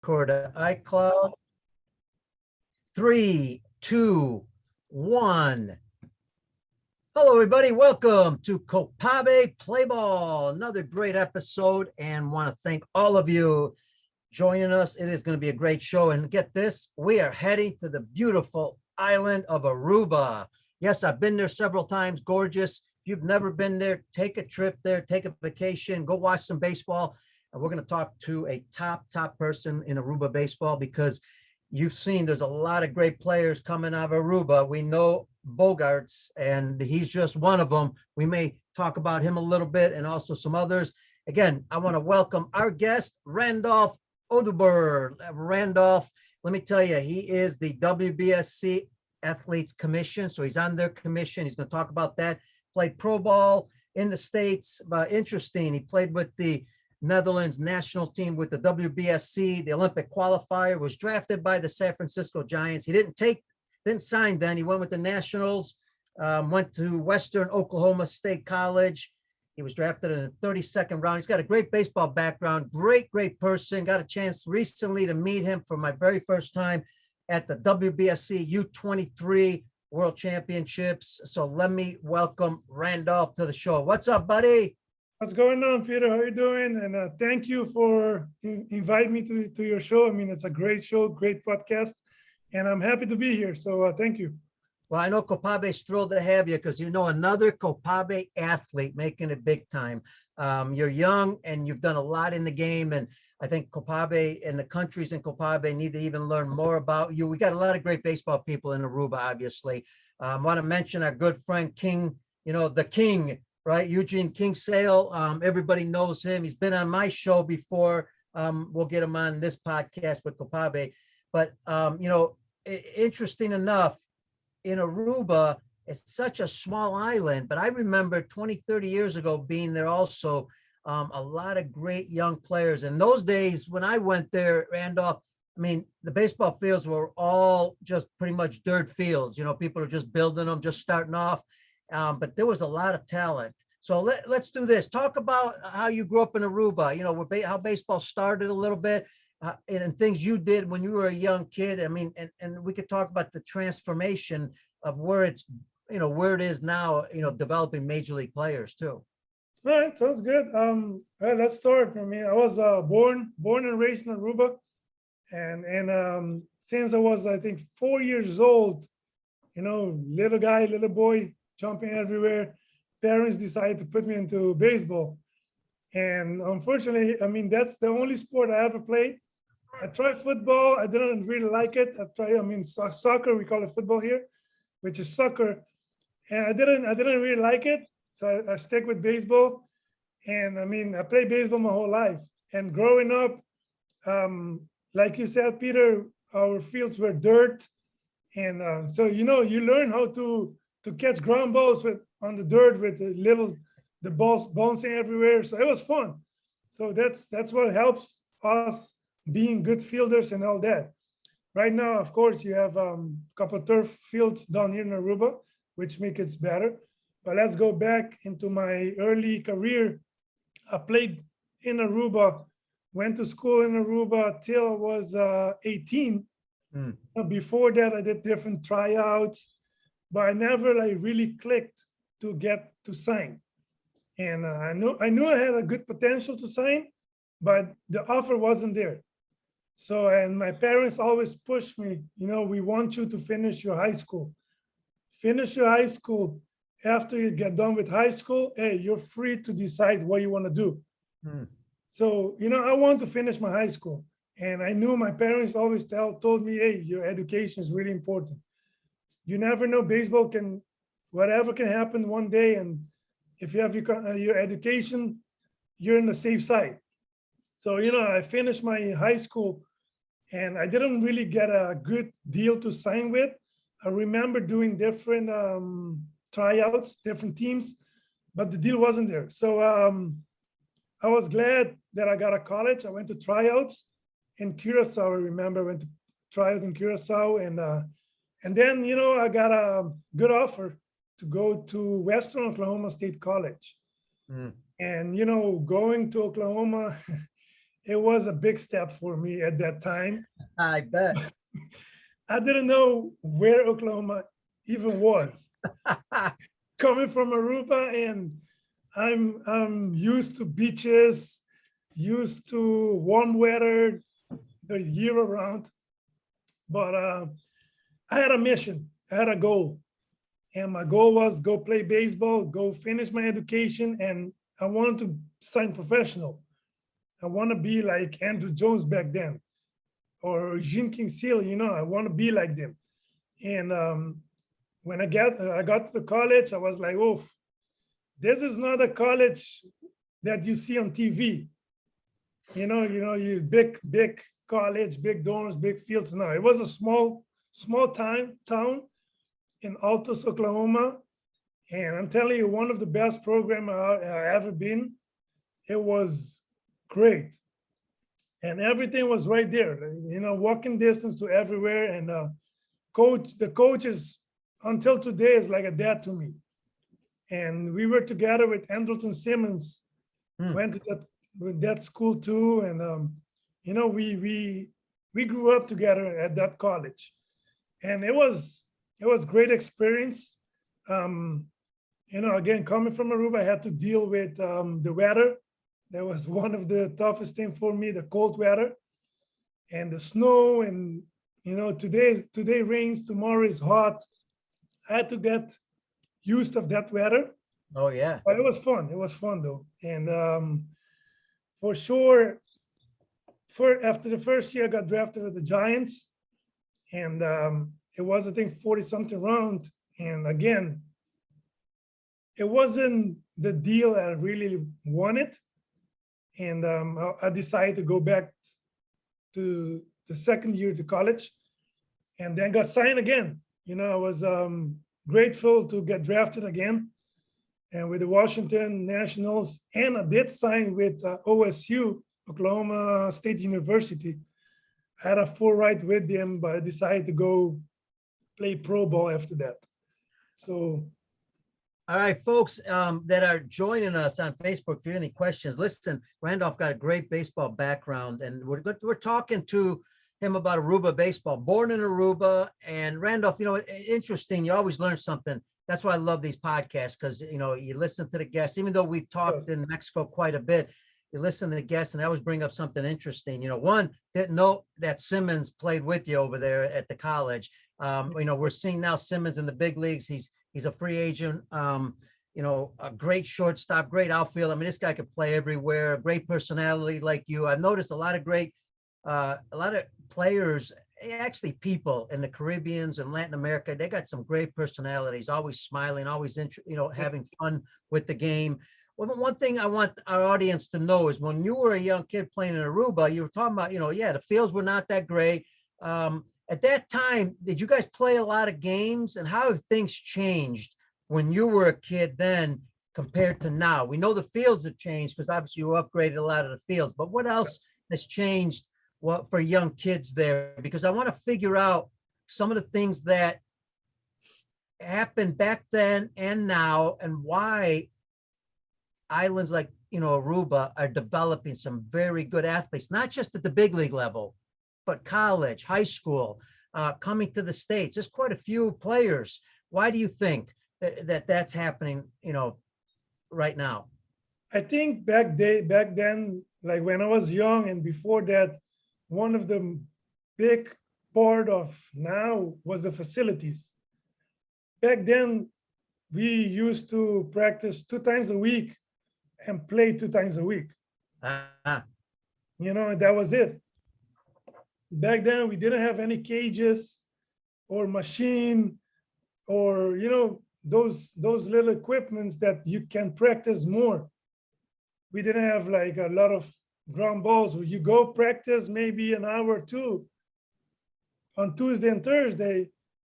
Record to iCloud. 3, 2, 1. Hello, everybody. Welcome to Copabe Play Ball. Another great episode, and want to thank all of you joining us. It is going to be a great show. And get this, we are heading to the beautiful island of Aruba. Yes, I've been there several times. Gorgeous. If you've never been there, take a trip there, take a vacation, go watch some baseball. And we're going to talk to a top person in Aruba baseball because you've seen there's a lot of great players coming out of Aruba. We know Bogarts, and he's just one of them. We may talk about him a little bit and also some others. Again, I want to welcome our guest, Randolph Odober. Randolph, let me tell you, he is the WBSC Athletes Commission. So he's on their commission. He's going to talk about that. Played pro ball in the States. Interesting. He played with the Netherlands national team with the WBSC, the Olympic qualifier, was drafted by the San Francisco Giants. He didn't sign then. He went with the Nationals, went to Western Oklahoma State College. He was drafted in the 32nd round. He's got a great baseball background, great person. Got a chance recently to meet him for my very first time at the WBSC U23 World Championships. So let me welcome Randolph to the show. What's up, buddy? What's going on, Peter? How are you doing? And thank you for inviting me to your show. I mean, it's a great show, great podcast, and I'm happy to be here. So thank you. Well, I know Copabe's thrilled to have you because you know another Copabe athlete making it big time. You're young and you've done a lot in the game, and I think Copabe and the countries in Copabe need to even learn more about you. We got a lot of great baseball people in Aruba, obviously. I want to mention our good friend King, the King, right? Eugene Kingsale. Everybody knows him. He's been on my show before. We'll get him on this podcast with Copabe. But, interesting enough, in Aruba, it's such a small island, but I remember 20, 30 years ago being there also, a lot of great young players. In those days, when I went there, Randolph, I mean, the baseball fields were all just pretty much dirt fields. People are just building them, just starting off. But there was a lot of talent. So let's do this. Talk about how you grew up in Aruba, how baseball started a little bit and things you did when you were a young kid. I mean, and we could talk about the transformation of where it is now, developing major league players too. All right, sounds good. Let's start. I mean, I was born and raised in Aruba. And since I was, I think, 4 years old, little guy, little boy, jumping everywhere. Parents decided to put me into baseball. And unfortunately, I mean, that's the only sport I ever played. I tried football. I didn't really like it. Soccer, we call it football here, which is soccer. And I didn't really like it. So I stuck with baseball. And I mean, I played baseball my whole life. And growing up, like you said, Peter, our fields were dirt. And so, you learn how to catch ground balls on the dirt with the balls bouncing everywhere. So it was fun. So that's what helps us being good fielders and all that. Right now, of course, you have a couple of turf fields down here in Aruba, which makes it better. But let's go back into my early career. I played in Aruba, went to school in Aruba till I was 18. Before that, I did different tryouts, but I never really clicked to get to sign. And I knew I had a good potential to sign, but the offer wasn't there. So, and my parents always pushed me, we want you to finish your high school. Finish your high school. After you get done with high school, hey, you're free to decide what you want to do. So, I want to finish my high school. And I knew my parents always told me, hey, your education is really important. You never know, baseball whatever can happen one day. And if you have your education, you're in the safe side. So, I finished my high school and I didn't really get a good deal to sign with. I remember doing different tryouts, different teams, but the deal wasn't there. So I was glad that I got a college. I went to tryouts in Curacao. I remember I went to tryouts in Curacao, and then I got a good offer to go to Western Oklahoma State College. And going to Oklahoma it was a big step for me at that time. I bet. I didn't know where Oklahoma even was. Coming from Aruba, and I'm used to beaches, used to warm weather the year around. But I had a mission, I had a goal. And my goal was go play baseball, go finish my education, and I wanted to sign professional. I want to be like Andrew Jones back then, or Gene King Seal, I want to be like them. And when I got to the college, I was like, oh, this is not a college that you see on TV. You big college, big dorms, big fields. No, it was a small town in Altus, Oklahoma. And I'm telling you, one of the best programs I ever been. It was great. And everything was right there, walking distance to everywhere. And the coach is, until today, is like a dad to me. And we were together with Andrelton Simmons, went to that school too. And, we grew up together at that college. And it was great experience. Again, coming from Aruba, I had to deal with the weather. That was one of the toughest things for me, the cold weather and the snow. And, today rains, tomorrow is hot. I had to get used of that weather. Oh, yeah. But it was fun. It was fun, though. And for sure, after the first year, I got drafted with the Giants. And it was, I think, 40-something round. And again, it wasn't the deal I really wanted. And I decided to go back to the second year to college, and then got signed again. I was grateful to get drafted again, and with the Washington Nationals, and I did sign with OSU, Oklahoma State University. I had a full ride with them, but I decided to go play pro ball after that. So. All right, folks that are joining us on Facebook, if you have any questions, listen, Randolph got a great baseball background, and we're talking to him about Aruba baseball, born in Aruba. And Randolph, interesting, you always learn something. That's why I love these podcasts, because, you listen to the guests, even though we've talked in Mexico quite a bit, you listen to the guests and they always bring up something interesting. One, didn't know that Simmons played with you over there at the college. We're seeing now Simmons in the big leagues. He's a free agent, a great shortstop, great outfield. I mean, this guy could play everywhere, great personality like you. I've noticed a lot of players, actually people in the Caribbeans and Latin America, they got some great personalities, always smiling, always, having fun with the game. Well, one thing I want our audience to know is when you were a young kid playing in Aruba, you were talking about, the fields were not that great. At that time, did you guys play a lot of games, and how have things changed when you were a kid then compared to now? We know the fields have changed because obviously you upgraded a lot of the fields, but what else has changed for young kids there? Because I want to figure out some of the things that happened back then and now, and why islands like, Aruba are developing some very good athletes, not just at the big league level, but college, high school, coming to the States. There's quite a few players. Why do you think that's happening, right now? I think back then, like when I was young and before that, one of the big part of now was the facilities. Back then, we used to practice 2 times a week and play 2 times a week. That was it. Back then, we didn't have any cages or machine or, those little equipments that you can practice more. We didn't have like a lot of ground balls where you go practice maybe an hour or two on Tuesday and Thursday,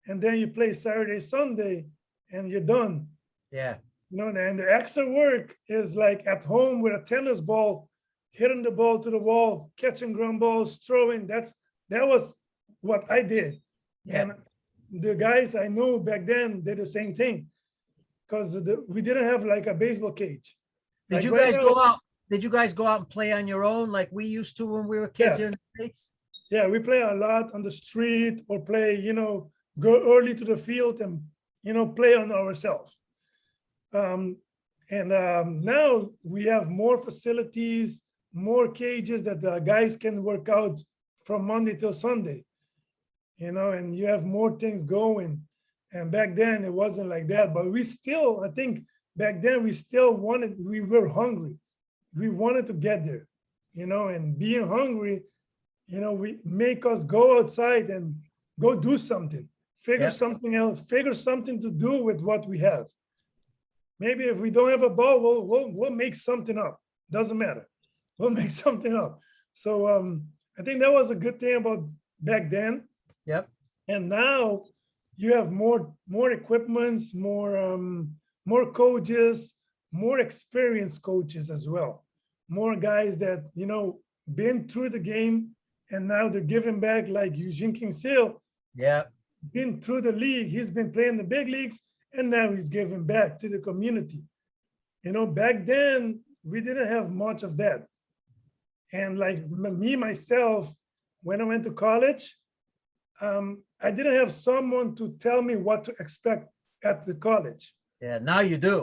and then you play Saturday, Sunday, and you're done. Yeah. And the extra work is like at home with a tennis ball, hitting the ball to the wall, catching ground balls, throwing. That was what I did. Yeah. And the guys I know back then did the same thing, because we didn't have like a baseball cage. Did you guys go out? did you guys go out and play on your own like we used to when we were kids here in Yes. the States? Yeah, we play a lot on the street or play, go early to the field and, play on ourselves. And now we have more facilities, more cages that the guys can work out from Monday till Sunday, and you have more things going. And back then it wasn't like that, but I think back then we were hungry. We wanted to get there, and being hungry, we make us go outside and go do something, figure Yep. something else, figure something to do with what we have. Maybe if we don't have a ball, we'll make something up. Doesn't matter. We'll make something up. So I think that was a good thing about back then. Yep. And now you have more equipments, more coaches, more experienced coaches as well. More guys that been through the game, and now they're giving back, like Eugene Kinsale, Yeah. been through the league. He's been playing the big leagues, and now he's giving back to the community. Back then we didn't have much of that. And like me myself, when I went to college, I didn't have someone to tell me what to expect at the college. Yeah. Now you do.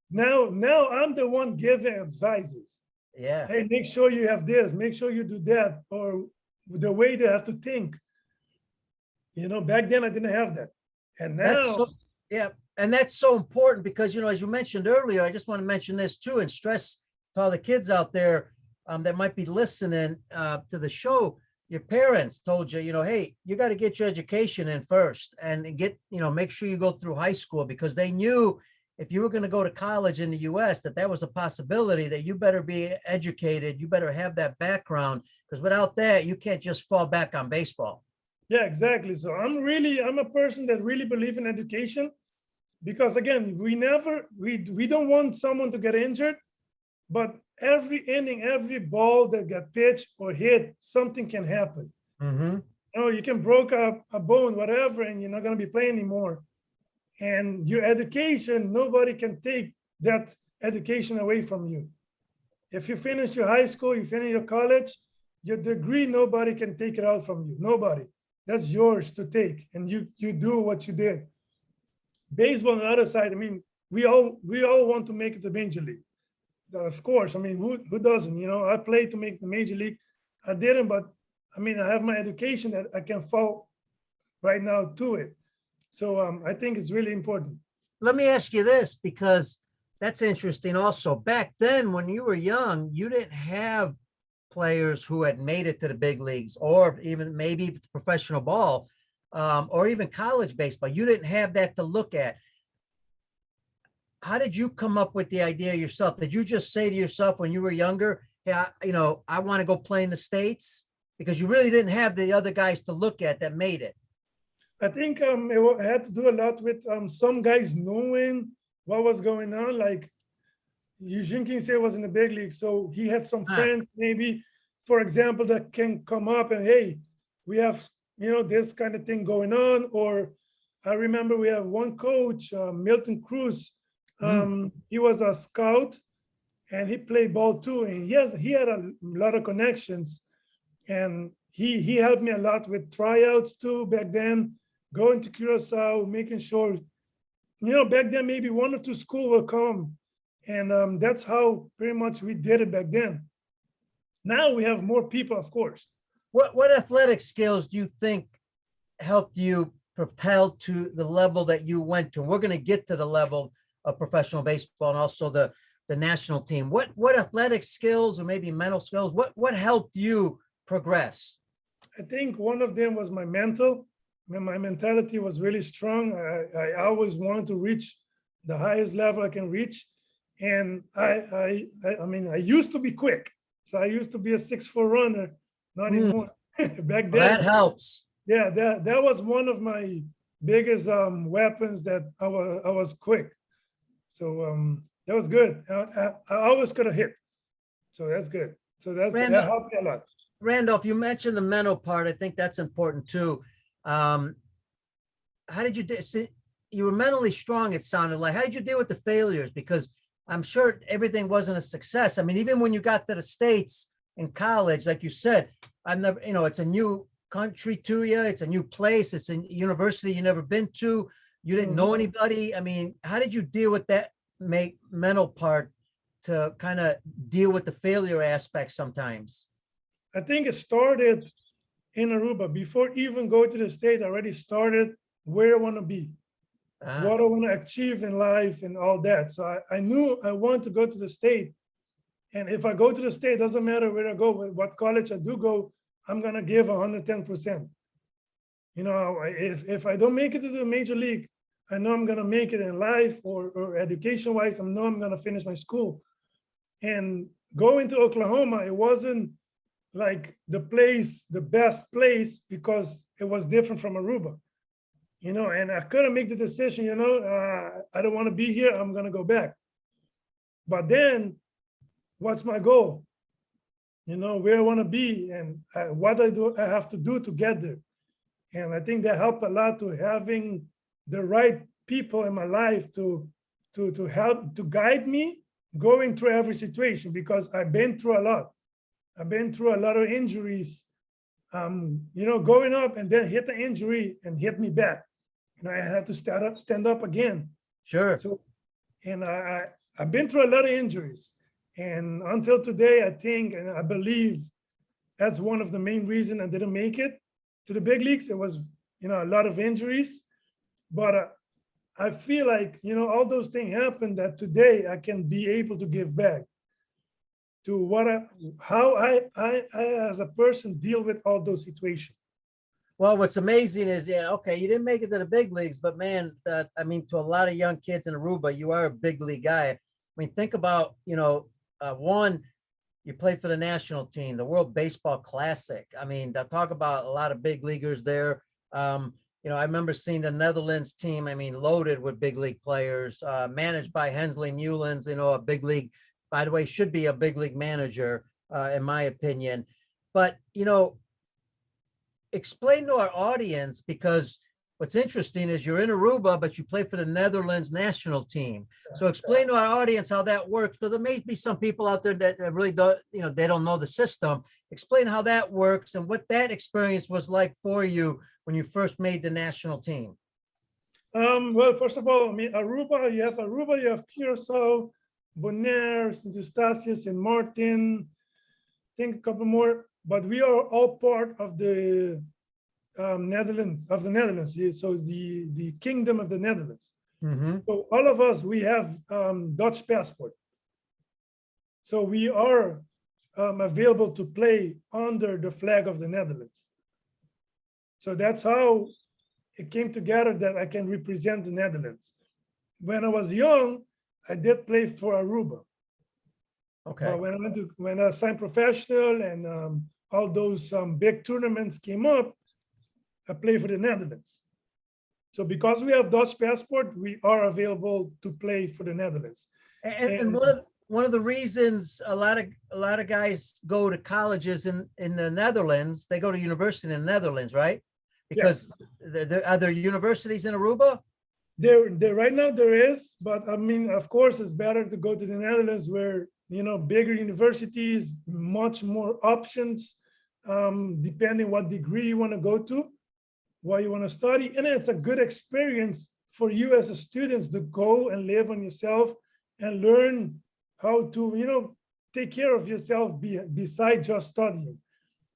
Now I'm the one giving advices. Yeah. Hey, make sure you have this, make sure you do that, or the way they have to think. Back then I didn't have that. And now, yeah. And that's so important because, as you mentioned earlier, I just want to mention this too and stress to all the kids out there that might be listening to the show. Your parents told you, hey, you got to get your education in first and get, make sure you go through high school, because they knew if you were going to go to college in the US, that was a possibility, that you better be educated. You better have that background, because without that, you can't just fall back on baseball. yeah, exactly. So I'm a person that really believe in education, because again, we don't want someone to get injured, but every inning, every ball that got pitched or hit, something can happen. Mm-hmm. You can broke a bone, whatever, and you're not going to be playing anymore. And your education, nobody can take that education away from you. If you finish your high school, you finish your college, your degree, nobody can take it out from you. Nobody. That's yours to take, and you do what you did. Baseball on the other side, I mean, we all want to make it to major league. Of course, I mean, who doesn't? I played to make the major league. I didn't, but I mean, I have my education that I can fall right now to it. So I think it's really important. Let me ask you this, because that's interesting also. Back then, when you were young, you didn't have players who had made it to the big leagues, or even maybe professional ball, or even college baseball. You didn't have that to look at. How did you come up with the idea yourself? Did you just say to yourself when you were younger, hey, I want to go play in the States? Because you really didn't have the other guys to look at that made it. I think it had to do a lot with some guys knowing what was going on. Like Eugene Kinsey was in the big league, so he had some friends, maybe, for example, that can come up and, hey, we have this kind of thing going on. Or I remember we have one coach, Milton Cruz. He was a scout, and he played ball too, and he had a lot of connections, and he helped me a lot with tryouts too back then, going to Curacao, making sure, back then maybe one or two schools will come, and that's how pretty much we did it back then. Now we have more people, of course. What athletic skills do you think helped you propel to the level that you went to? We're going to get to the level of professional baseball and also the national team. What athletic skills or maybe mental skills, what helped you progress? I think one of them was my mental. My mentality was really strong. I always wanted to reach the highest level I can reach. And I mean, I used to be quick. So I used to be a 6'4" runner, not anymore. Back then. That helps. Yeah, that was one of my biggest weapons, that I was quick. So that was good. I always could have hit. So that's good. So that helped me a lot. Randolph, you mentioned the mental part. I think that's important too. How did you you were mentally strong, it sounded like. How did you deal with the failures? Because I'm sure everything wasn't a success. I mean, even when you got to the States in college, like you said, I'm never, it's a new country to you. It's a new place. It's a university you never been to. You didn't know anybody. I mean, how did you deal with that mental part to kind of deal with the failure aspect sometimes? I think it started in Aruba. Before even going to the state, I already started where I want to be, what I want to achieve in life and all that. So I knew I want to go to the state. And if I go to the state, doesn't matter where I go, what college I do go, I'm going to give 110%. If I don't make it to the major league, I know I'm going to make it in life or education wise. I know I'm going to finish my school. And going to Oklahoma, it wasn't like the best place, because it was different from Aruba, and I couldn't make the decision, I don't want to be here. I'm going to go back. But then what's my goal? Where I want to be and what I have to do to get there. And I think that helped a lot, to having the right people in my life to help, to guide me going through every situation, because I've been through a lot. I've been through a lot of injuries, going up and then hit the injury and hit me back. I had to stand up again. Sure. So, and I've been through a lot of injuries. And until today, I think, and I believe that's one of the main reasons I didn't make it to the big leagues. It was, a lot of injuries, but I feel like, all those things happened that today I can be able to give back to how I as a person deal with all those situations. Well, what's amazing is, okay, you didn't make it to the big leagues, but man, I mean, to a lot of young kids in Aruba, you are a big league guy. I mean, think about, one, you played for the national team, the World Baseball Classic. I mean, they'll talk about a lot of big leaguers there. I remember seeing the Netherlands team, I mean, loaded with big league players, managed by Hensley Newlands, a big league, by the way, should be a big league manager, in my opinion. But, explain to our audience, because what's interesting is you're in Aruba, but you play for the Netherlands national team. So explain to our audience how that works, because there may be some people out there that really don't, they don't know the system. Explain how that works and what that experience was like for you when you first made the national team. Well, first of all, I mean, Aruba, you have Curacao, Bonaire, St. Eustatius, and Martin, I think a couple more, but we are all part of the Netherlands. So the Kingdom of the Netherlands. So all of us, we have Dutch passport. So we are available to play under the flag of the Netherlands. So that's how it came together that I can represent the Netherlands. When I was young, I did play for Aruba. Okay. But when I signed professional and all those big tournaments came up, I played for the Netherlands. So because we have Dutch passport, we are available to play for the Netherlands. And one of the reasons a lot of guys go to colleges in the Netherlands, they go to university in the Netherlands, right? Because are there universities in Aruba? There right now there is, but I mean, of course, it's better to go to the Netherlands where, bigger universities, much more options, depending what degree you want to go to, what you want to study. And it's a good experience for you as a student to go and live on yourself and learn how to, take care of yourself beside just studying.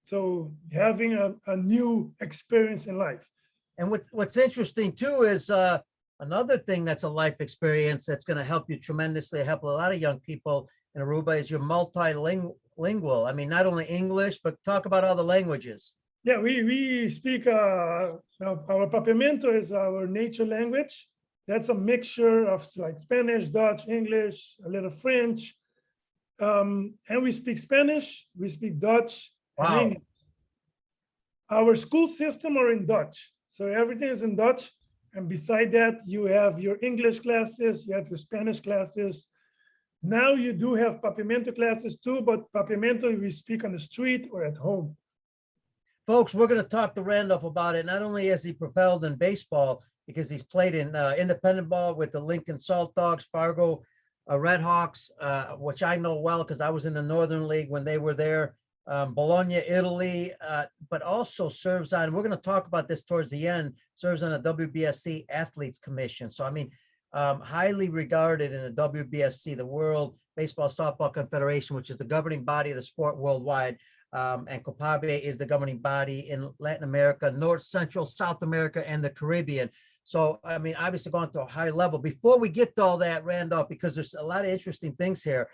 So having a new experience in life. And what's interesting too is another thing that's a life experience that's going to help you tremendously, help a lot of young people in Aruba, is you're multilingual. I mean, not only English, but talk about other languages. Yeah, we speak, our Papiamento is our nature language. That's a mixture of like Spanish, Dutch, English, a little French. And we speak Spanish, we speak Dutch, and English. Our school system are in Dutch. So everything is in Dutch. And beside that, you have your English classes, you have your Spanish classes. Now you do have Papiamento classes too, but Papiamento we speak on the street or at home. Folks, we're going to talk to Randolph about it. Not only has he propelled in baseball, because he's played in independent ball with the Lincoln Salt Dogs, Fargo Red Hawks, which I know well because I was in the Northern League when they were there. Bologna, Italy, but also serves on, we're going to talk about this towards the end, serves on a WBSC Athletes Commission. So, I mean, highly regarded in the WBSC, the World Baseball Softball Confederation, which is the governing body of the sport worldwide. And COPABE is the governing body in Latin America, North, Central, South America, and the Caribbean. So, I mean, obviously going to a high level. Before we get to all that, Randolph, because there's a lot of interesting things here.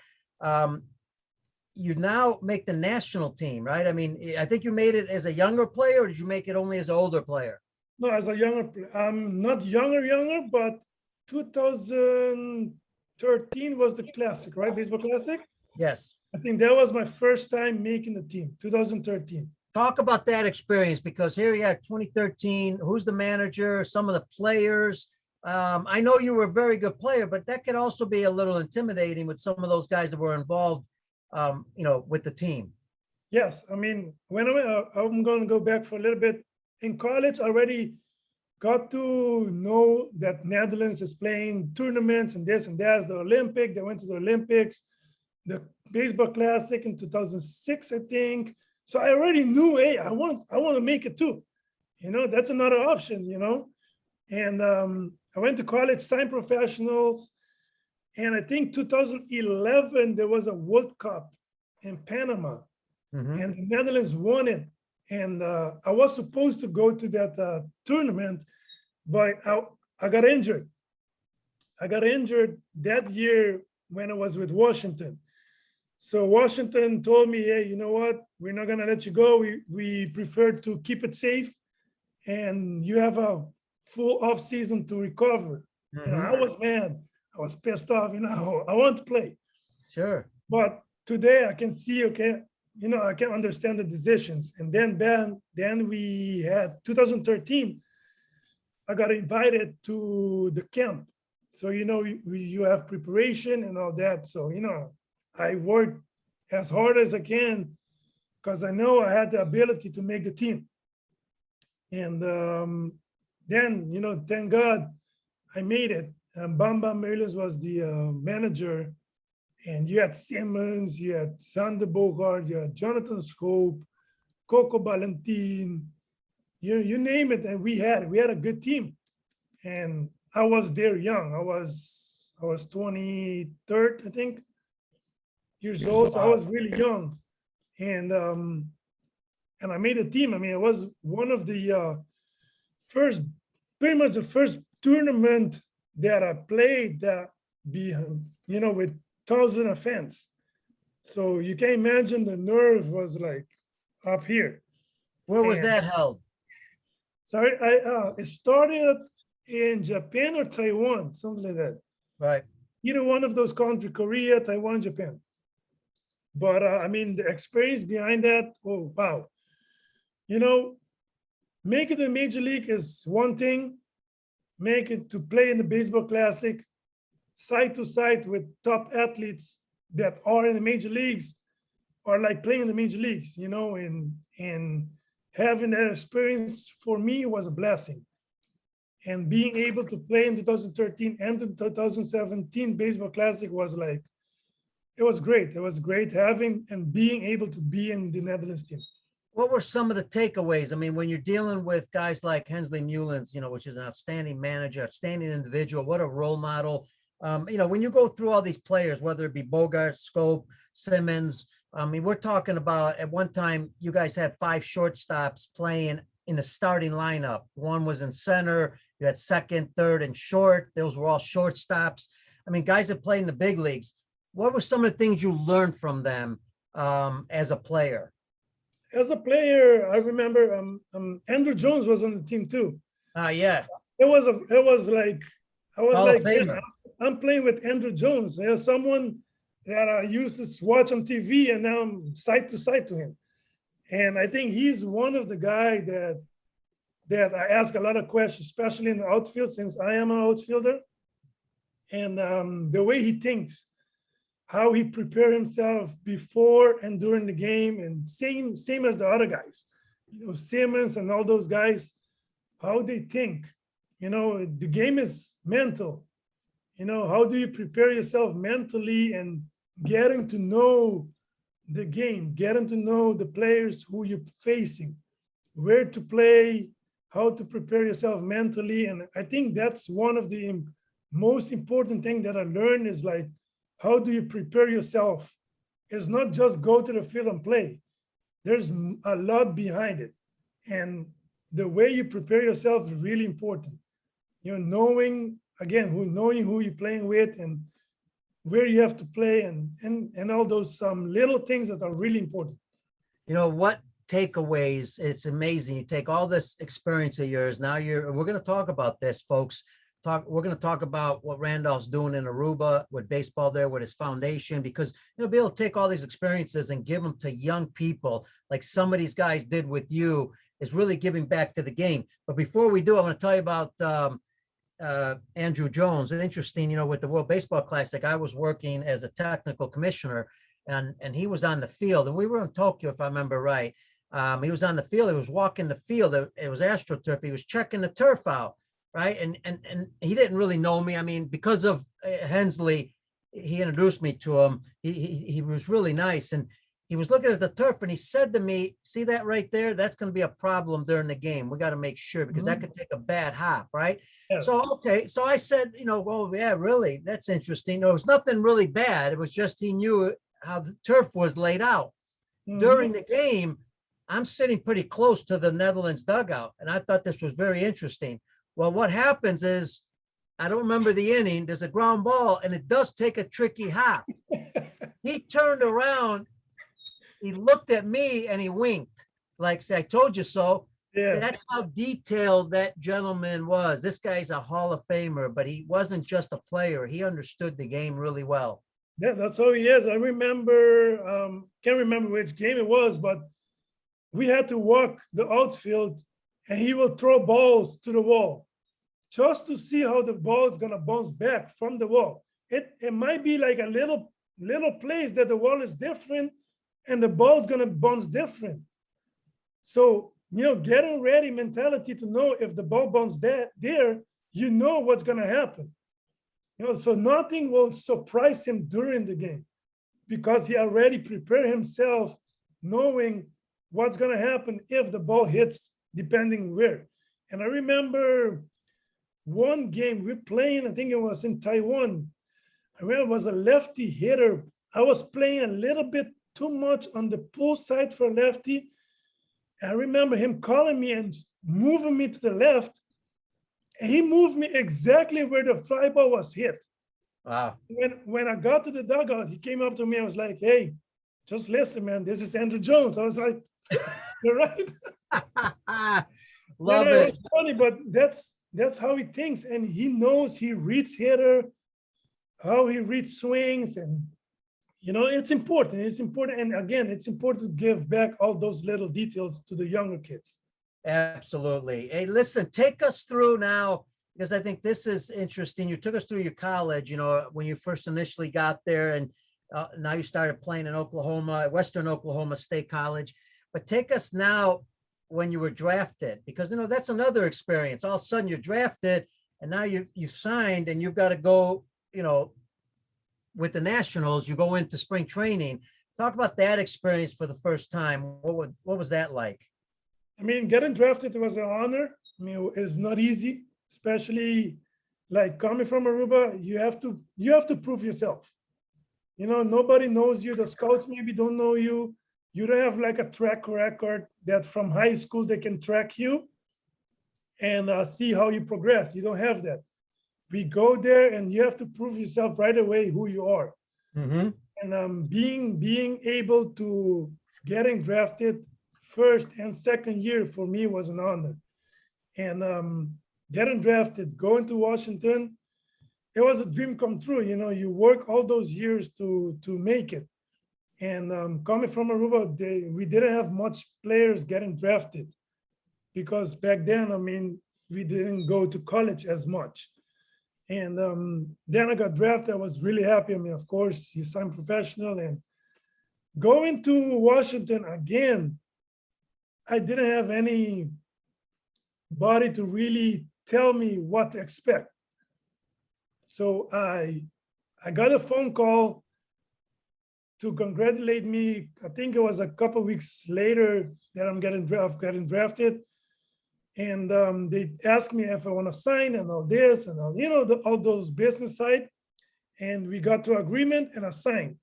You now make the national team, right? I mean, I think you made it as a younger player, or did you make it only as an older player? No, as a younger, not younger, but 2013 was the classic, right? Baseball classic. Yes. I think that was my first time making the team, 2013. Talk about that experience, because here you have 2013. Who's the manager? Some of the players. I know you were a very good player, but that could also be a little intimidating with some of those guys that were involved, with the team. Yes, I mean, when I'm going to go back for a little bit. In college, I already got to know that Netherlands is playing tournaments and this and that. The Olympic, they went to the Olympics, the baseball classic in 2006, I think. So I already knew, hey, I want to make it too. That's another option, And I went to college, signed professionals. And I think 2011, there was a World Cup in Panama. Mhm. And the Netherlands won it. And I was supposed to go to that tournament, but I got injured. I got injured that year when I was with Washington. So Washington told me, hey, you know what? We're not going to let you go. We prefer to keep it safe. And you have a full off season to recover. I was mad. I was pissed off. I want to play. Sure. But today I can see, okay, I can understand the decisions. And then we had 2013, I got invited to the camp. So, you have preparation and all that. So, I worked as hard as I can because I know I had the ability to make the team. And then, thank God I made it. And Bam Bam Meulens was the manager. And you had Simmons, you had Sander Bogart, you had Jonathan Scope, Coco Valentin, you name it, and we had a good team. And I was there young. I was 23rd, I think, years old. So I was really young, and I made a team. I mean, it was one of the pretty much the first tournament that I played that with thousands of fans. So you can imagine the nerve was like up here. Where was that held? Sorry, it started in Japan or Taiwan, something like that. Right. Either one of those countries, Korea, Taiwan, Japan. But I mean, the experience behind that, oh, wow. Make it a major league is one thing. Make it to play in the baseball classic, side to side with top athletes that are in the major leagues, are like playing in the major leagues, and having that experience for me was a blessing. And being able to play in 2013 and 2017 baseball classic was like, it was great. It was great having and being able to be in the Netherlands team. What were some of the takeaways? I mean, when you're dealing with guys like Hensley Meulens, which is an outstanding manager, outstanding individual, what a role model. When you go through all these players, whether it be Bogart, Scope, Simmons, I mean, we're talking about at one time, you guys had 5 shortstops playing in the starting lineup. One was in center, you had second, third, and short. Those were all shortstops. I mean, guys that played in the big leagues. What were some of the things you learned from them as a player? As a player, I remember Andrew Jones was on the team too. Yeah. It was like, I was Hall like, of Famer. I'm playing with Andrew Jones. There's someone that I used to watch on TV, and now I'm side to side to him. And I think he's one of the guys that I ask a lot of questions, especially in the outfield, since I am an outfielder. And the way he thinks, how he prepared himself before and during the game, and same as the other guys, Simmons and all those guys, how they think. The game is mental. how do you prepare yourself mentally and getting to know the game, getting to know the players who you're facing, where to play, how to prepare yourself mentally. And I think that's one of the most important thing that I learned is like, how do you prepare yourself? It's not just go to the field and play. There's a lot behind it. And the way you prepare yourself is really important. Knowing, again, knowing who you're playing with and where you have to play and all those little things that are really important. What takeaways? It's amazing. You take all this experience of yours. Now we're going to talk about this, folks. We're going to talk about what Randolph's doing in Aruba with baseball there, with his foundation, because be able to take all these experiences and give them to young people, like some of these guys did with you, is really giving back to the game. But before we do, I want to tell you about Andrew Jones. Interesting, with the World Baseball Classic, I was working as a technical commissioner, and he was on the field, and we were in Tokyo, if I remember right. He was on the field. He was walking the field. It was AstroTurf. He was checking the turf out, right? And he didn't really know me. I mean, because of Hensley, he introduced me to him. He was really nice, and he was looking at the turf, and he said to me, "See that right there? That's going to be a problem during the game. We got to make sure, because that could take a bad hop, right?" Yes. So, okay. So I said, well, yeah, really, that's interesting. There was nothing really bad. It was just he knew how the turf was laid out. During the game, I'm sitting pretty close to the Netherlands dugout, and I thought this was very interesting. Well, what happens is, I don't remember the inning, there's a ground ball, and it does take a tricky hop. He turned around, he looked at me, and he winked, like, say, I told you so. Yeah. That's how detailed that gentleman was. This guy's a Hall of Famer, but he wasn't just a player. He understood the game really well. Yeah, that's how he is. I remember, can't remember which game it was, but we had to walk the outfield, and he will throw balls to the wall just to see how the ball is going to bounce back from the wall. It might be like a little place that the wall is different and the ball is going to bounce different. So, getting ready mentality to know if the ball bounces there, what's going to happen. So nothing will surprise him during the game because he already prepared himself knowing what's going to happen if the ball hits, depending where. And I remember one game we're playing, I think it was in Taiwan. I remember it was a lefty hitter. I was playing a little bit too much on the pull side for lefty. I remember him calling me and moving me to the left. And he moved me exactly where the fly ball was hit. Wow. When I got to the dugout, he came up to me. I was like, "Hey, just listen, man. This is Andrew Jones." I was like, "You're right." Love it. It's funny, but that's how he thinks. And he knows, he reads hitter, how he reads swings. And, it's important. It's important. And again, it's important to give back all those little details to the younger kids. Absolutely. Hey, listen, take us through now, because I think this is interesting. You took us through your college, when you first initially got there, and now you started playing in Oklahoma, Western Oklahoma State College. But take us now when you were drafted, because, that's another experience. All of a sudden you're drafted, and now you've signed, and you've got to go, with the Nationals, you go into spring training. Talk about that experience for the first time. What was that like? I mean, getting drafted was an honor. I mean, it's not easy, especially like coming from Aruba. You have to prove yourself. Nobody knows you. The scouts maybe don't know you. You don't have like a track record that from high school they can track you and see how you progress. You don't have that. We go there and you have to prove yourself right away who you are. Mm-hmm. And being able to getting drafted first and second year for me was an honor. And getting drafted, going to Washington, it was a dream come true. You work all those years to make it. And coming from Aruba, we didn't have much players getting drafted because back then, I mean, we didn't go to college as much. And then I got drafted. I was really happy. I mean, of course, you sign professional. And going to Washington again, I didn't have anybody to really tell me what to expect. So I got a phone call to congratulate me. I think it was a couple weeks later that I'm getting drafted. And they asked me if I want to sign and all this and all, all those business side. And we got to agreement and I signed.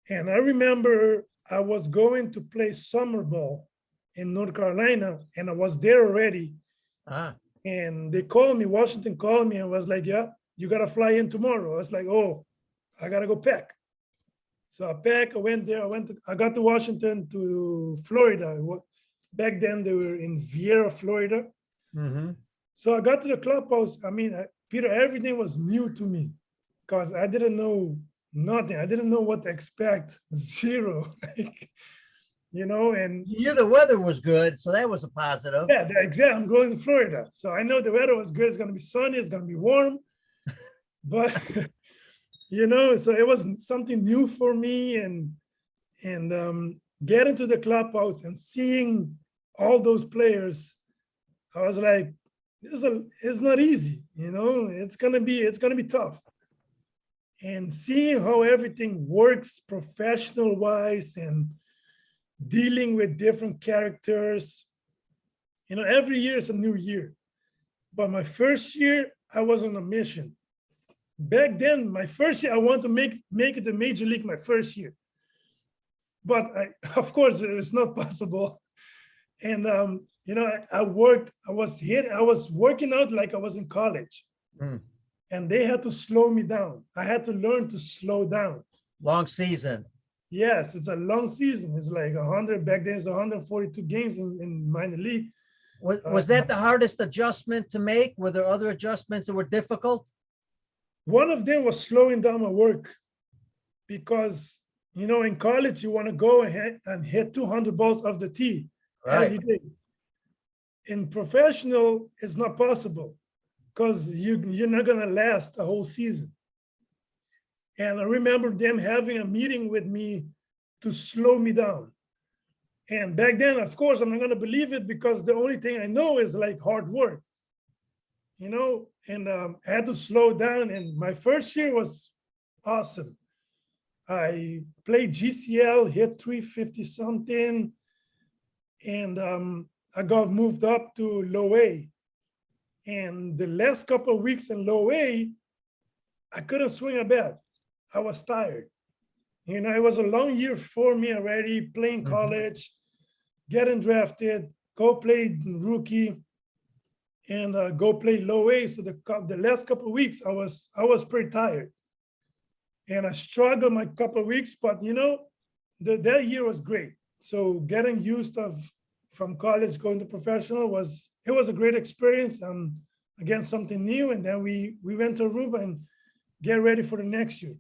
And I remember I was going to play summer ball in North Carolina, and I was there already. Ah, And they called me, Washington called me and was like, yeah, you got to fly in tomorrow. I was like, oh, I got to go pack. So I packed, I went there, I got to Washington to Florida. Back then they were in Vieira, Florida. mm-hmm. So I got to the clubhouse. I mean, Peter, everything was new to me because I didn't know nothing. I didn't know what to expect. Zero. And You knew the weather was good, so that was a positive. yeah, exactly. I'm going to Florida. So I know the weather was good. It's going to be sunny. It's going to be warm. But, so it was something new for me. And getting to the clubhouse and seeing all those players, I was like, it's not easy. It's going to be tough. And seeing how everything works professional wise and dealing with different characters, every year is a new year. But my first year, I was on a mission. Back then, my first year, I want to make it to Major League my first year. But of course, it's not possible. And, I was working out like I was in college. Mm. And they had to slow me down. I had to learn to slow down. Long season. Yes, it's a long season. It's like 100, back then it's 142 games in minor league. Was that the hardest adjustment to make? Were there other adjustments that were difficult? One of them was slowing down my work because, in college, you want to go ahead and hit 200 balls off the tee every day. In professional, it's not possible because you're not going to last a whole season. And I remember them having a meeting with me to slow me down. And back then, of course, I'm not going to believe it because the only thing I know is like hard work, and I had to slow down. And my first year was awesome. I played GCL, hit 350 something, and I got moved up to low A. And the last couple of weeks in low A, I couldn't swing a bat. I was tired. It was a long year for me already, playing college, getting drafted, go play rookie, and go play low A. So the last couple of weeks, I was pretty tired. And I struggled my couple of weeks, but that year was great. So getting used from college going to professional was a great experience. Again, something new. And then we went to Aruba and get ready for the next year.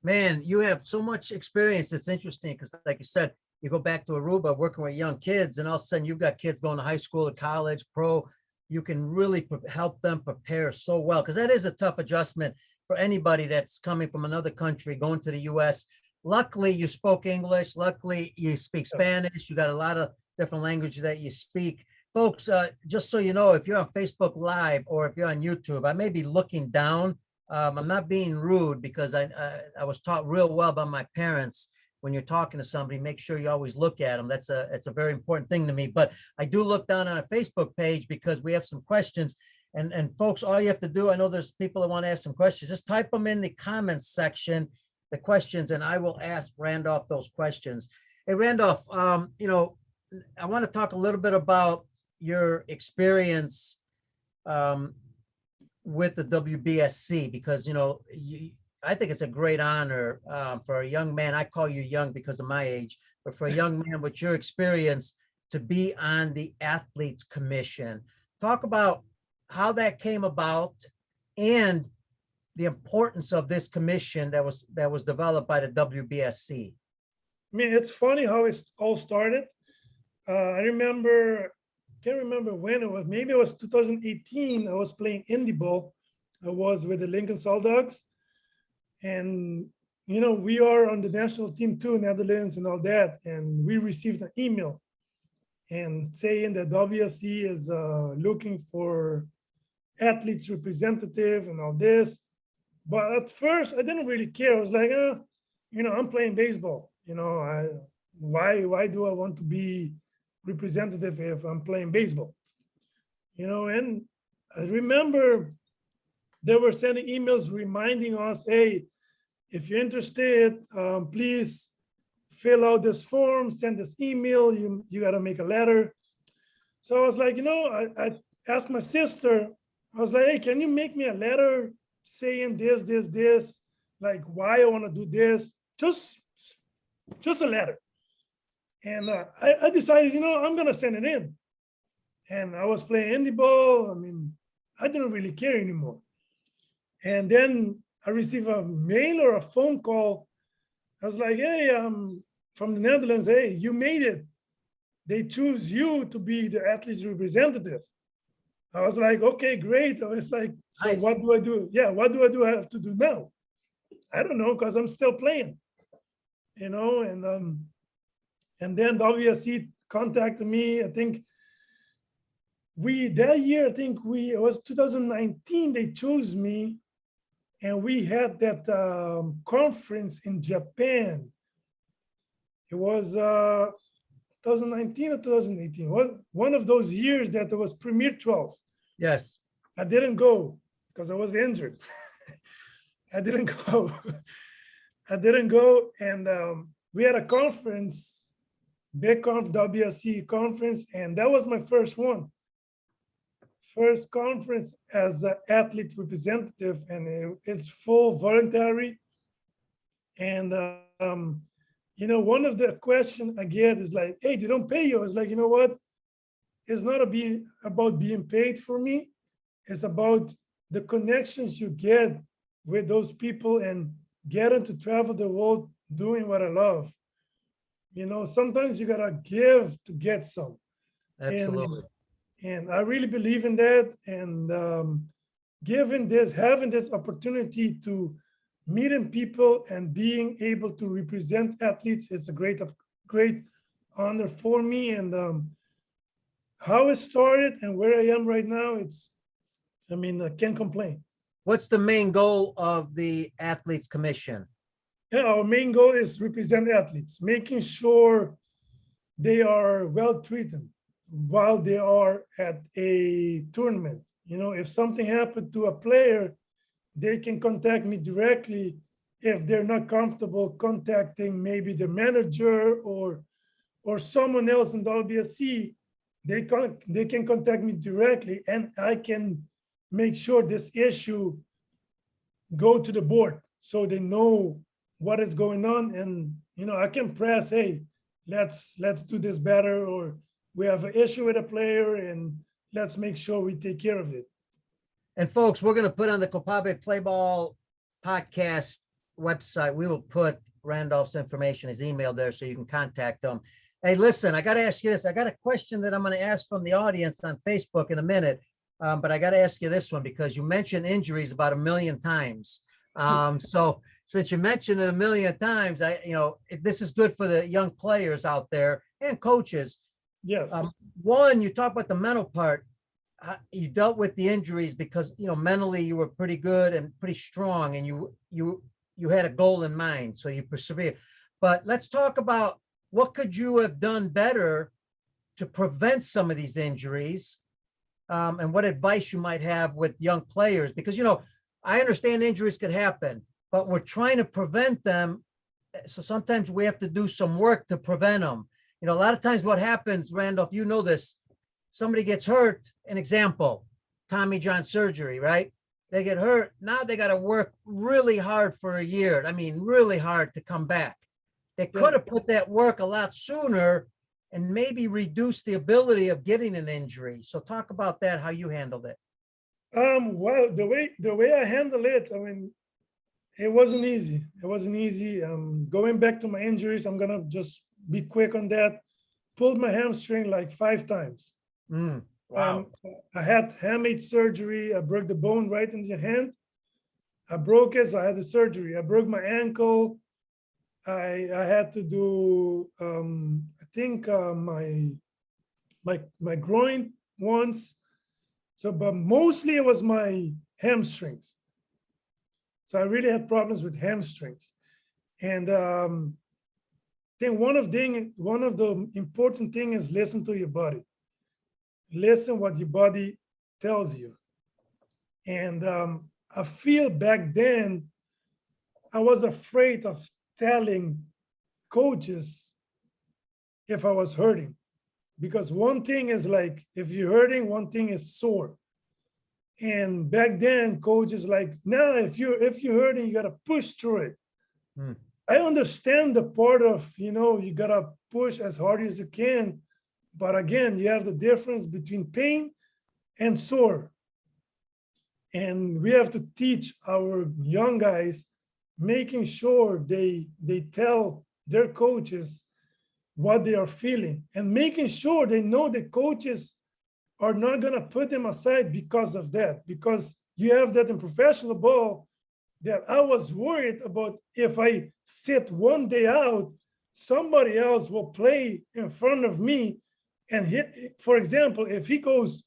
Man, you have so much experience. It's interesting because, like you said, you go back to Aruba working with young kids, and all of a sudden you've got kids going to high school or college, pro. You can really help them prepare so well, because that is a tough adjustment for anybody that's coming from another country, going to the US. Luckily, you spoke English. Luckily, you speak Spanish. You got a lot of different languages that you speak. Folks, just so you know, if you're on Facebook Live or if you're on YouTube, I may be looking down. I'm not being rude because I was taught real well by my parents. When you're talking to somebody, make sure you always look at them. It's a very important thing to me. But I do look down on a Facebook page because we have some questions. And folks, all you have to do, I know there's people that want to ask some questions, just type them in the comments section, the questions, and I will ask Randolph those questions. Hey, Randolph, I want to talk a little bit about your experience with the WBSC, because I think it's a great honor for a young man. I call you young because of my age, but for a young man with your experience to be on the Athletes Commission. Talk about how that came about and the importance of this commission that was developed by the WBSC. I mean, it's funny how it all started. I can't remember when it was. Maybe it was 2018. I was playing indie ball. I was with the Lincoln Salt Dogs. And, we are on the national team too, Netherlands and all that. And we received an email and saying that WSC is looking for athletes representative and all this. But at first, I didn't really care. I was like, I'm playing baseball. Why do I want to be representative if I'm playing baseball? And I remember they were sending emails reminding us, hey, if you're interested, please fill out this form, send this email, you got to make a letter. So I was like, I asked my sister, I was like, hey, can you make me a letter saying this, like why I want to do this? Just a letter. And I decided, I'm going to send it in. And I was playing indie ball. I mean, I didn't really care anymore. And then I received a mail or a phone call. I was like, hey, from the Netherlands, hey, you made it. They choose you to be the athlete's representative. I was like, okay, great. I was like, so Nice. what do I do? Yeah, what do I have to do now? I don't know, because I'm still playing, and then WSC contacted me. I think it was 2019, they chose me, and we had that conference in Japan. It was 2019 or 2018. One of those years that it was Premier 12. Yes. I didn't go because I was injured. I didn't go. And we had a conference, big WSC conference, and that was my first one. First conference as an athlete representative, and it's full voluntary. And one of the questions I get is like, hey, they don't pay you. I was like, you know what? It's not about being paid for me. It's about the connections you get with those people and getting to travel the world doing what I love. Sometimes you gotta give to get some. Absolutely. And I really believe in that. And having this opportunity to meeting people and being able to represent athletes is a great honor for me. And how it started and where I am right now, I can't complain. What's the main goal of the Athletes Commission? Yeah, our main goal is represent athletes, making sure they are well treated while they are at a tournament. If something happened to a player, they can contact me directly. If they're not comfortable contacting maybe the manager or someone else in the WSC, they can contact me directly, and I can make sure this issue go to the board so they know what is going on. And I can press, hey, let's do this better, or we have an issue with a player and let's make sure we take care of it. And folks, we're going to put on the Copabe Play Ball podcast website, we will put Randolph's information, his email there, so you can contact him. Hey, listen, I got to ask you this. I got a question that I'm going to ask from the audience on Facebook in a minute. But I got to ask you this one, because you mentioned injuries about 1 million times. So since you mentioned it 1 million times, this is good for the young players out there and coaches. Yes. One, you talk about the mental part. You dealt with the injuries because, mentally you were pretty good and pretty strong, and you had a goal in mind, so you persevered. But let's talk about what could you have done better to prevent some of these injuries, and what advice you might have with young players, because, I understand injuries could happen, but we're trying to prevent them. So sometimes we have to do some work to prevent them. A lot of times what happens, Randolph, this, somebody gets hurt, an example, Tommy John surgery, right? They get hurt. Now they got to work really hard for a year. Really hard to come back. They could have put that work a lot sooner and maybe reduce the ability of getting an injury. So talk about that, how you handled it. Well, the way I handle it, it wasn't easy. Going back to my injuries, I'm gonna just be quick on that. Pulled my hamstring like 5 times. Wow. I had hamate surgery. I broke the bone right in the hand. I broke it, so I had the surgery. I broke my ankle. I had to do I think my groin once. So, but mostly it was my hamstrings. So I really had problems with hamstrings. And then one of the important thing is listen to your body. Listen what your body tells you. And I feel back then I was afraid of telling coaches if I was hurting, because one thing is like if you're hurting, one thing is sore. And back then, coaches like, no, if you're hurting, you gotta push through it. Hmm. I understand the part of, you gotta push as hard as you can, but again, you have the difference between pain and sore. And we have to teach our young guys, making sure they tell their coaches what they are feeling, and making sure they know the coaches are not going to put them aside because of that, because you have that in professional ball, that I was worried about. If I sit one day out, somebody else will play in front of me and hit. For example, if he goes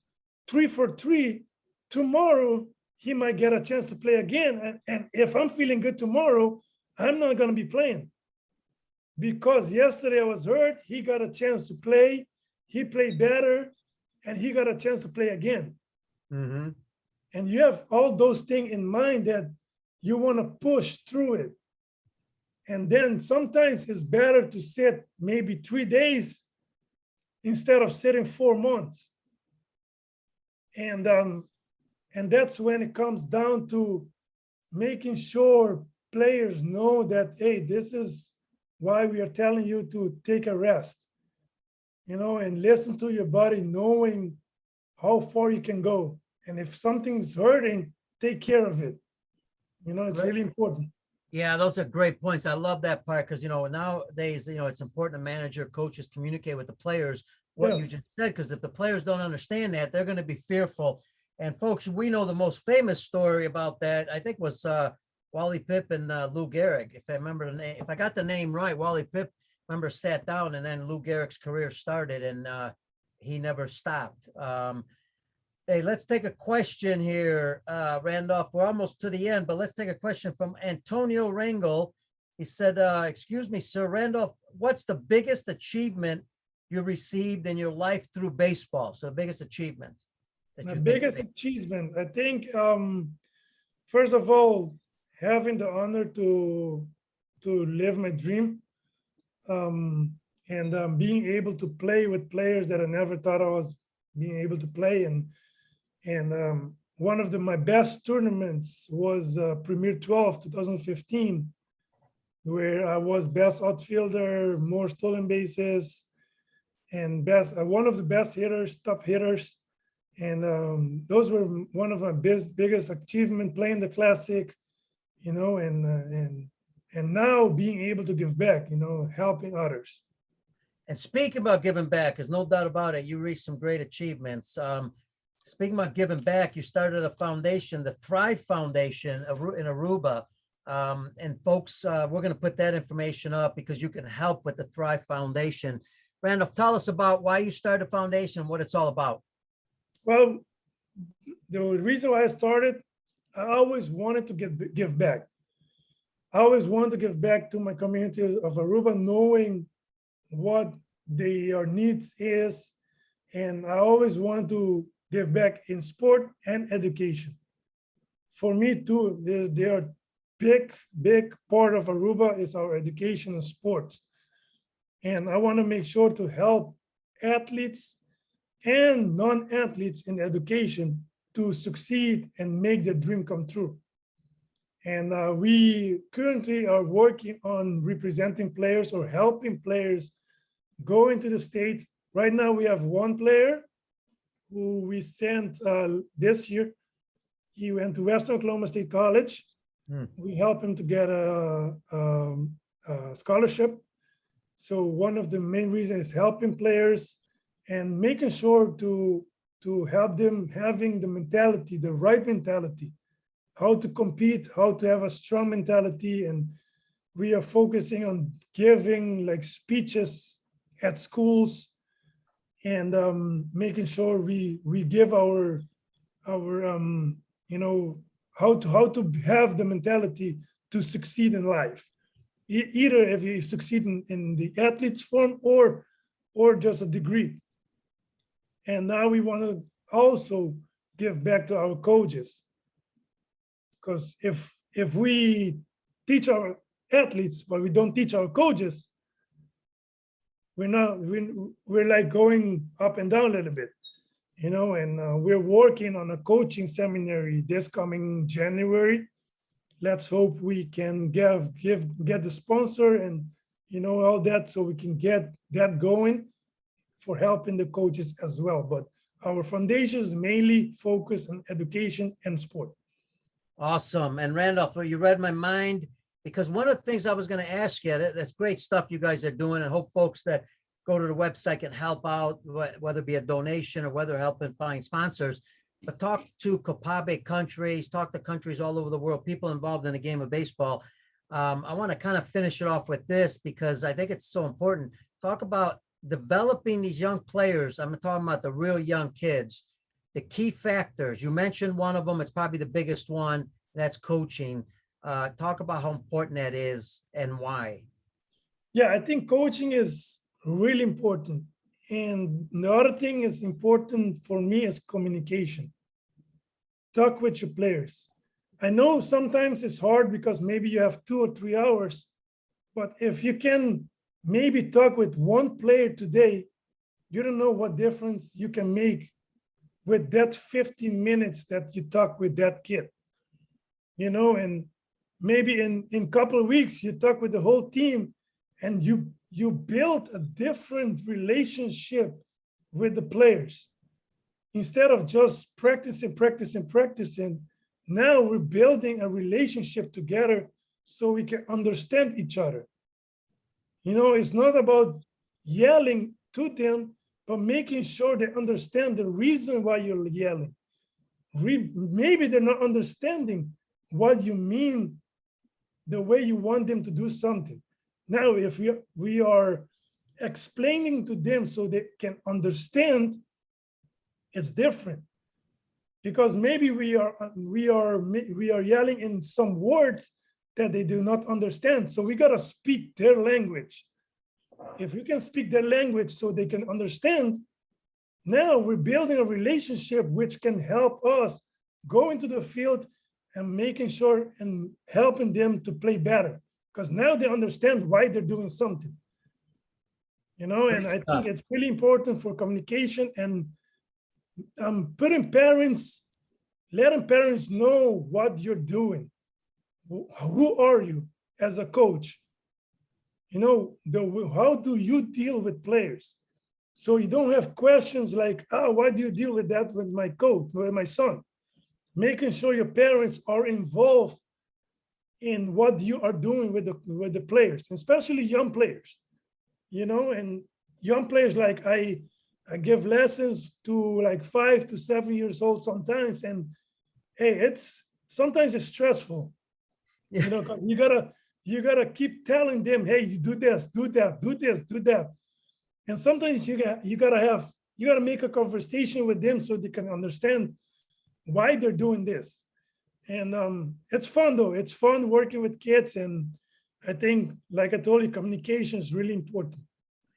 3 for 3 tomorrow, he might get a chance to play again. And if I'm feeling good tomorrow, I'm not going to be playing, because yesterday I was hurt. He got a chance to play. He played better, and he got a chance to play again. Mm-hmm. And you have all those things in mind that you want to push through it. And then sometimes it's better to sit maybe 3 days instead of sitting 4 months. And that's when it comes down to making sure players know that, hey, this is why we are telling you to take a rest, and listen to your body, knowing how far you can go. And if something's hurting, take care of it. It's Right. really important. Yeah, those are great points. I love that part because, nowadays, it's important to manager, coaches communicate with the players what you Yes. just said, because if the players don't understand that, they're going to be fearful. And folks, we know the most famous story about that, I think, was Wally Pipp and Lou Gehrig. If I remember the name, if I got the name right, Wally Pipp, remember, sat down, and then Lou Gehrig's career started, and he never stopped. Hey, let's take a question here, Randolph. We're almost to the end, but let's take a question from Antonio Rangel. He said, excuse me, sir, Randolph, what's the biggest achievement you received in your life through baseball? So the biggest achievement that My you think. biggest achievement, I think, first of all, having the honor to live my dream, and being able to play with players that I never thought I was being able to play. And one of my best tournaments was Premier 12 2015, where I was best outfielder, more stolen bases, and one of the best hitters, top hitters. And those were one of my biggest achievement, playing the classic, and now being able to give back, helping others. And speaking about giving back, there's no doubt about it, you reached some great achievements. Speaking about giving back, you started a foundation, the Thrive Foundation in Aruba. And folks, we're going to put that information up because you can help with the Thrive Foundation. Randolph, tell us about why you started a foundation, what it's all about. Well, the reason why I started, I always wanted to give back. I always wanted to give back to my community of Aruba, knowing what their needs is. And I always want to give back in sport and education. For me too, they are big part of Aruba is our education and sports. And I want to make sure to help athletes and non-athletes in education to succeed and make their dream come true. And we currently are working on representing players or helping players go into the States. Right now, we have one player who we sent this year. He went to Western Oklahoma State College. We helped him to get a scholarship. So one of the main reasons is helping players and making sure to help them having the mentality, the right mentality, how to compete, how to have a strong mentality. And we are focusing on giving like speeches at schools and making sure we give our our you know, how to have the mentality to succeed in life. Either if you succeed in the athlete's form or just a degree. And now we want to also give back to our coaches, because if we teach our athletes but we don't teach our coaches, we're like going up and down a little bit, you know. And we're working on a coaching seminary this coming January. Let's hope we can get the sponsor and, you know, all that, so we can get that going for helping the coaches as well. But our foundations mainly focus on education and sport. Awesome. And Randolph, you read my mind, because one of the things I was going to ask you, that's great stuff you guys are doing, and hope folks that go to the website can help out, whether it be a donation or whether helping find sponsors. But talk to Copabe countries, talk to countries all over the world, people involved in the game of baseball. I want to kind of finish it off with this, because I think it's so important. Talk about developing these young players. I'm talking about the real young kids, the key factors. You mentioned one of them. It's probably the biggest one. That's coaching. Talk about how important that is and why. Yeah, I think coaching is really important. And the other thing is important for me is communication. Talk with your players. I know sometimes it's hard because maybe you have 2 or 3 hours, but if you can maybe talk with one player today, you don't know what difference you can make with that 15 minutes that you talk with that kid, you know. And maybe in a couple of weeks you talk with the whole team, and you build a different relationship with the players. Instead of just practicing, now we're building a relationship together so we can understand each other. You know, it's not about yelling to them, but making sure they understand the reason why you're yelling. Maybe they're not understanding what you mean, the way you want them to do something. Now, if we are explaining to them so they can understand, it's different. Because maybe we are yelling in some words that they do not understand. So we gotta speak their language. If we can speak their language so they can understand, now we're building a relationship which can help us go into the field and making sure and helping them to play better. Because now they understand why they're doing something. You know, and I think it's really important for communication and letting parents know what you're doing. Who are you as a coach? You know, how do you deal with players? So you don't have questions like, oh, why do you deal with that with my coach, with my son? Making sure your parents are involved in what you are doing with the players, especially young players. You know, and young players, like I give lessons to like 5 to 7 years old sometimes, and hey, sometimes it's stressful. You know, 'cause you gotta keep telling them, hey, you do this, do that, do this, do that. And sometimes you gotta make a conversation with them so they can understand why they're doing this. And it's fun though. It's fun working with kids. And I think, like I told you, communication is really important.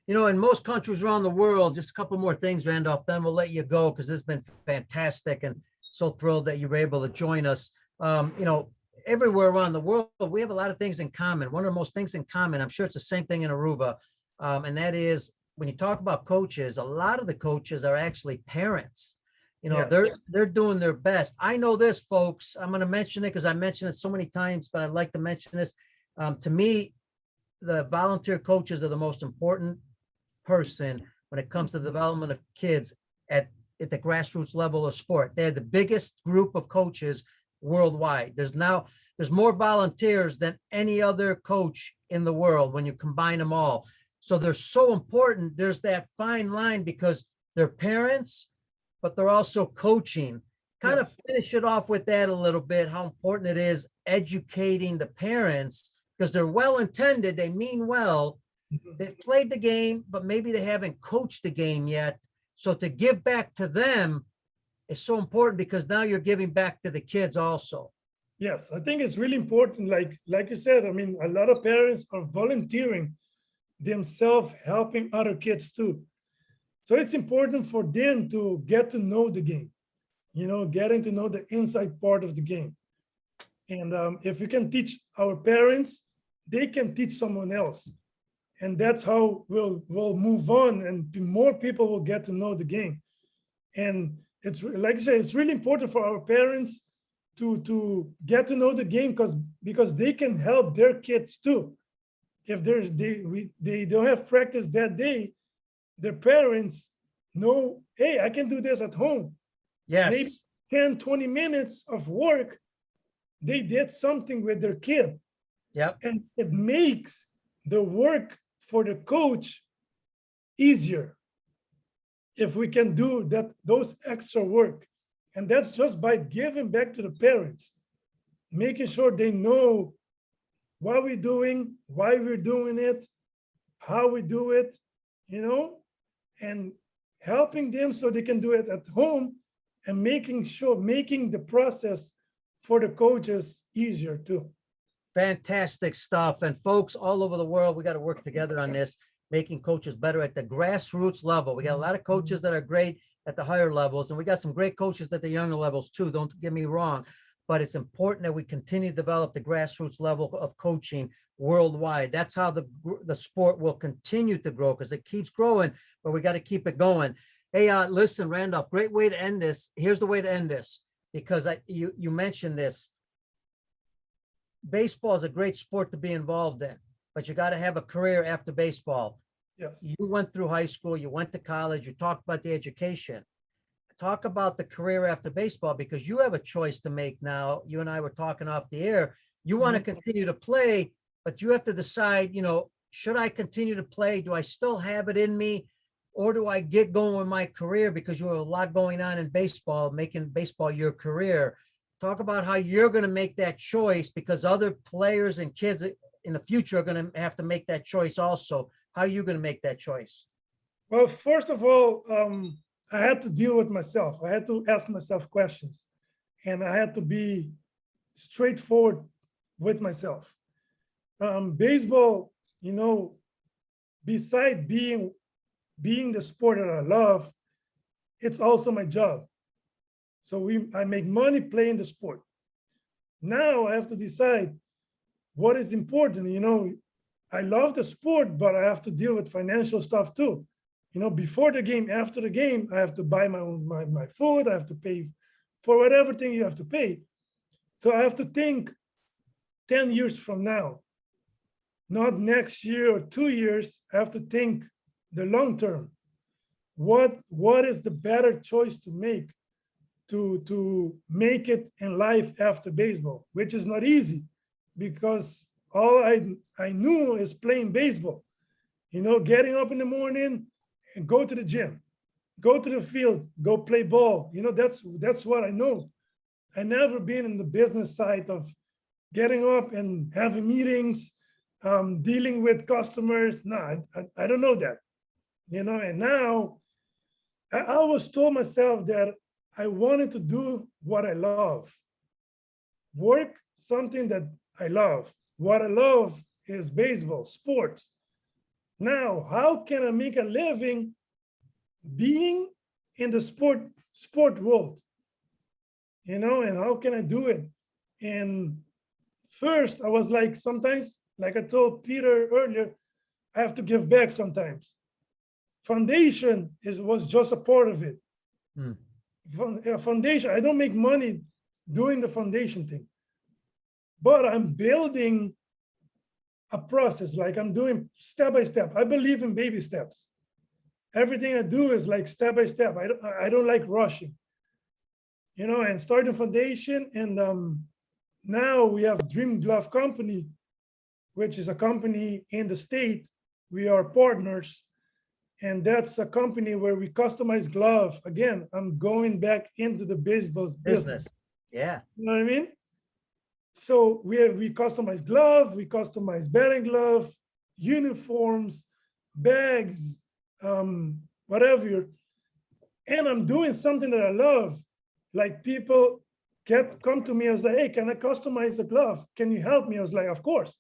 You know, in most countries around the world, just a couple more things, Randolph, then we'll let you go, because it's been fantastic, and so thrilled that you were able to join us. You know, everywhere around the world, we have a lot of things in common. One of the most things in common, I'm sure it's the same thing in Aruba, and that is when you talk about coaches, a lot of the coaches are actually parents. You know, Yes. they're doing their best. I know this, folks. I'm going to mention it because I mentioned it so many times, but I'd like to mention this. To me, the volunteer coaches are the most important person when it comes to the development of kids at the grassroots level of sport. They're the biggest group of coaches worldwide. There's more volunteers than any other coach in the world when you combine them all. So they're so important. There's that fine line because they're parents, but they're also coaching. Kind of finish it off with that a little bit, how important it is educating the parents, because they're well-intended, they mean well. They've played the game, but maybe they haven't coached the game yet. So to give back to them is so important because now you're giving back to the kids also. Yes, I think it's really important. Like you said, I mean, a lot of parents are volunteering themselves, helping other kids too. So it's important for them to get to know the game, getting to know the inside part of the game. And if we can teach our parents, they can teach someone else. And that's how we'll move on, and more people will get to know the game. And it's like I say, it's really important for our parents to get to know the game because they can help their kids too. If they don't have practice that day, their parents know, hey, I can do this at home. Maybe Yes. 10, 20 minutes of work, they did something with their kid. Yep. And it makes the work for the coach easier if we can do those extra work. And that's just by giving back to the parents, making sure they know what we're doing, why we're doing it, how we do it, and helping them so they can do it at home, and making the process for the coaches easier too. Fantastic stuff. And folks all over the world, we got to work together on this, making coaches better at the grassroots level. We got a lot of coaches that are great at the higher levels, and we got some great coaches at the younger levels too. Don't get me wrong, but it's important that we continue to develop the grassroots level of coaching worldwide. That's how the sport will continue to grow, because it keeps growing, but we got to keep it going. Hey, listen, Randolph, great way to end this. Here's the way to end this, because you mentioned this. Baseball is a great sport to be involved in, but you got to have a career after baseball. Yes. You went through high school, you went to college, you talked about the education. Talk about the career after baseball, because you have a choice to make now. You and I were talking off the air. You want to continue to play, but you have to decide, should I continue to play? Do I still have it in me? Or do I get going with my career? Because you have a lot going on in baseball, making baseball your career. Talk about how you're going to make that choice, because other players and kids in the future are going to have to make that choice also. How are you going to make that choice? Well, first of all, I had to deal with myself. I had to ask myself questions, and I had to be straightforward with myself. Baseball, beside being the sport that I love, it's also my job. So I make money playing the sport. Now I have to decide what is important. I love the sport, but I have to deal with financial stuff too. Before the game, after the game, I have to buy my food. I have to pay for whatever thing you have to pay. So I have to think 10 years from now, not next year or 2 years. I have to think the long term. What is the better choice to make to make it in life after baseball, which is not easy, because all I knew is playing baseball, getting up in the morning and go to the gym, go to the field, go play ball. That's what I know. I never been in the business side of getting up and having meetings, dealing with customers. No, I don't know that, and now I always told myself that I wanted to do what I love, work something that I love. What I love is baseball, sports. Now, how can I make a living being in the sport world? And how can I do it? And first, I was like, sometimes, like I told Peter earlier, I have to give back sometimes. Foundation was just a part of it. Foundation, I don't make money doing the foundation thing, but I'm building a process, like I'm doing step by step. I believe in baby steps. Everything I do is like step by step. I don't like rushing, and starting foundation. And now we have Dream Glove Company, which is a company in the state. We are partners. And that's a company where we customize glove. Again, I'm going back into the baseball business. Yeah. You know what I mean? So we customize glove, we customize batting glove, uniforms, bags, whatever. And I'm doing something that I love. like people come to me. I was like, hey, can I customize the glove? Can you help me? I was like, of course,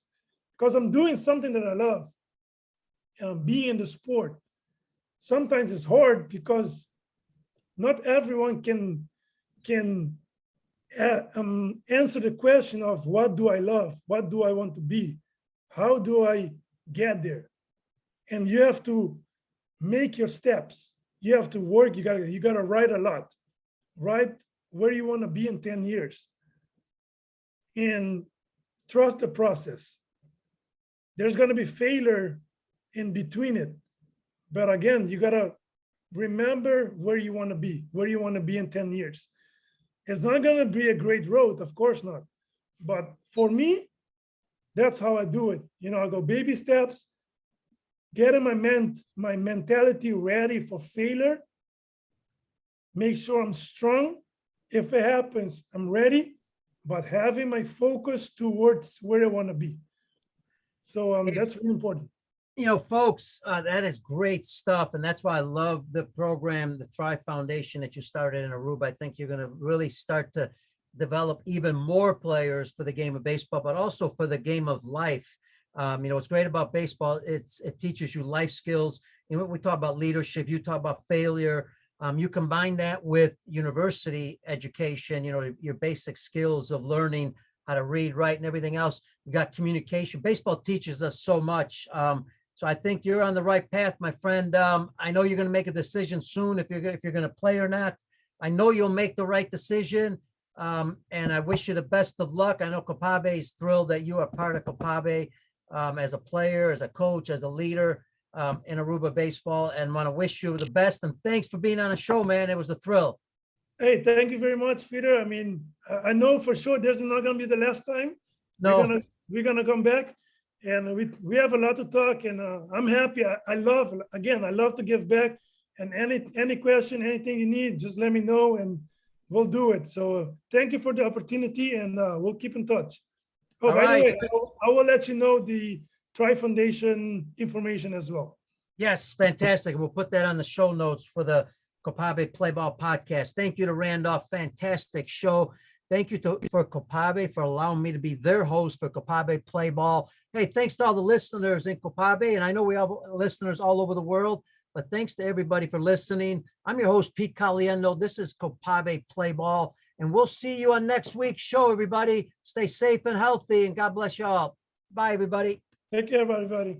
because I'm doing something that I love. And I'm being in the sport. Sometimes it's hard because not everyone can answer the question of what do I love? What do I want to be? How do I get there? And you have to make your steps. You have to work. You gotta write a lot. Write where you want to be in 10 years. And trust the process. There's going to be failure in between it. But again, you gotta remember where you want to be in 10 years. It's not going to be a great road, of course not. But for me, that's how I do it. I go baby steps, getting my mentality ready for failure, make sure I'm strong. If it happens, I'm ready, but having my focus towards where I want to be. So that's really important. Folks, that is great stuff. And that's why I love the program, the Thrive Foundation that you started in Aruba. I think you're going to really start to develop even more players for the game of baseball, but also for the game of life. What's great about baseball, it teaches you life skills. We talk about leadership, you talk about failure. You combine that with university education, your basic skills of learning how to read, write, and everything else. You got communication. Baseball teaches us so much. So I think you're on the right path, my friend. I know you're going to make a decision soon if you're going to play or not. I know you'll make the right decision. And I wish you the best of luck. I know Copabe is thrilled that you are part of Copabe as a player, as a coach, as a leader in Aruba baseball, and want to wish you the best. And thanks for being on the show, man. It was a thrill. Hey, thank you very much, Peter. I mean, I know for sure this is not going to be the last time. No. We're gonna come back, and we have a lot to talk. And I'm happy. I love to give back. And any question, anything you need, just let me know, and we'll do it. So thank you for the opportunity, and we'll keep in touch. Oh, by the way, I will let you know the Thrive Foundation information as well. Yes, fantastic. We'll put that on the show notes for the Copabe Play Ball podcast. Thank you to Randolph. Fantastic show. Thank you for Copabe for allowing me to be their host for Copabe Play Ball. Hey, thanks to all the listeners in Copabe. And I know we have listeners all over the world, but thanks to everybody for listening. I'm your host, Pete Caliendo. This is Copabe Play Ball. And we'll see you on next week's show, everybody. Stay safe and healthy, and God bless you all. Bye, everybody. Take care, everybody.